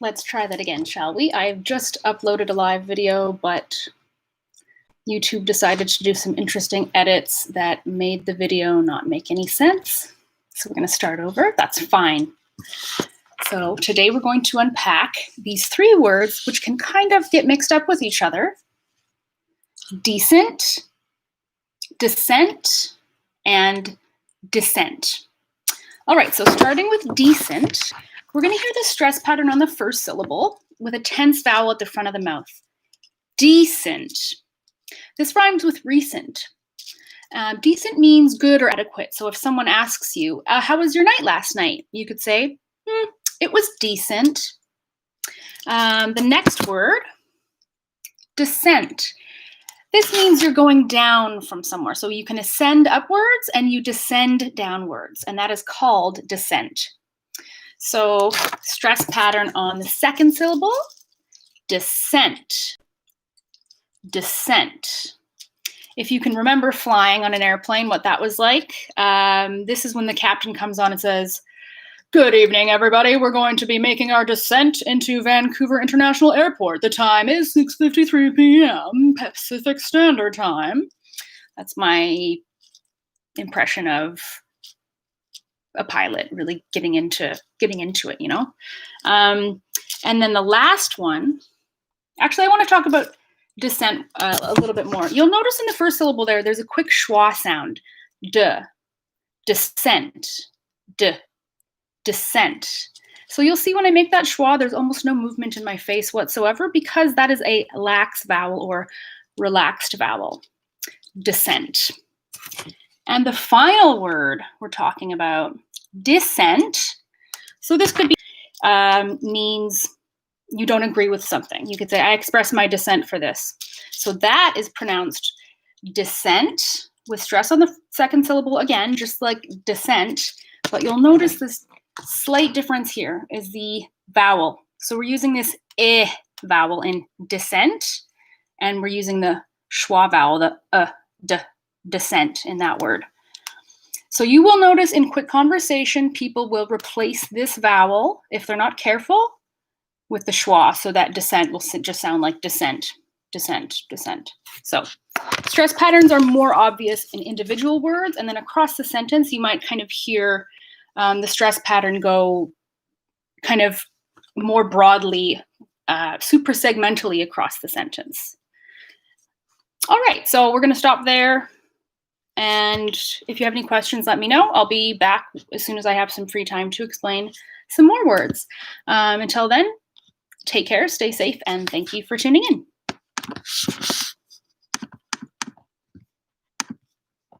let's try that again, shall we? I've just uploaded a live video, but YouTube decided to do some interesting edits that made the video not make any sense. So we're going to start over. That's fine. So today we're going to unpack these three words, which can kind of get mixed up with each other. Decent, dissent, and dissent. All right, so starting with decent, we're going to hear the stress pattern on the first syllable with a tense vowel at the front of the mouth. Decent. This rhymes with recent. Decent means good or adequate. So if someone asks you, how was your night last night? You could say, it was decent. The next word, descent. This means you're going down from somewhere. So you can ascend upwards and you descend downwards, and that is called descent. So stress pattern on the second syllable, descent, descent. If you can remember flying on an airplane, what that was like, this is when the captain comes on and says, "Good evening, everybody. We're going to be making our descent into Vancouver International Airport. The time is 6:53 p.m. Pacific Standard Time." That's my impression of a pilot really getting into it, you know. And then the last one, actually, I want to talk about descent a little bit more. You'll notice in the first syllable there's a quick schwa sound. D, descent, d, descent. So you'll see when I make that schwa, there's almost no movement in my face whatsoever because that is a lax vowel or relaxed vowel. Descent. And the final word we're talking about, dissent. So this could be means you don't agree with something. You could say, I express my dissent for this. So that is pronounced dissent with stress on the second syllable again, just like descent. But you'll notice this slight difference here is the vowel. So we're using this eh vowel in dissent, and we're using the schwa vowel, the descent in that word. So you will notice in quick conversation, people will replace this vowel, if they're not careful, with the schwa, so that descent will just sound like descent, descent, descent. So stress patterns are more obvious in individual words, and then across the sentence, you might kind of hear the stress pattern go kind of more broadly, suprasegmentally across the sentence. All right, so we're going to stop there. And if you have any questions, let me know. I'll be back as soon as I have some free time to explain some more words. Until then, take care, stay safe, and thank you for tuning in.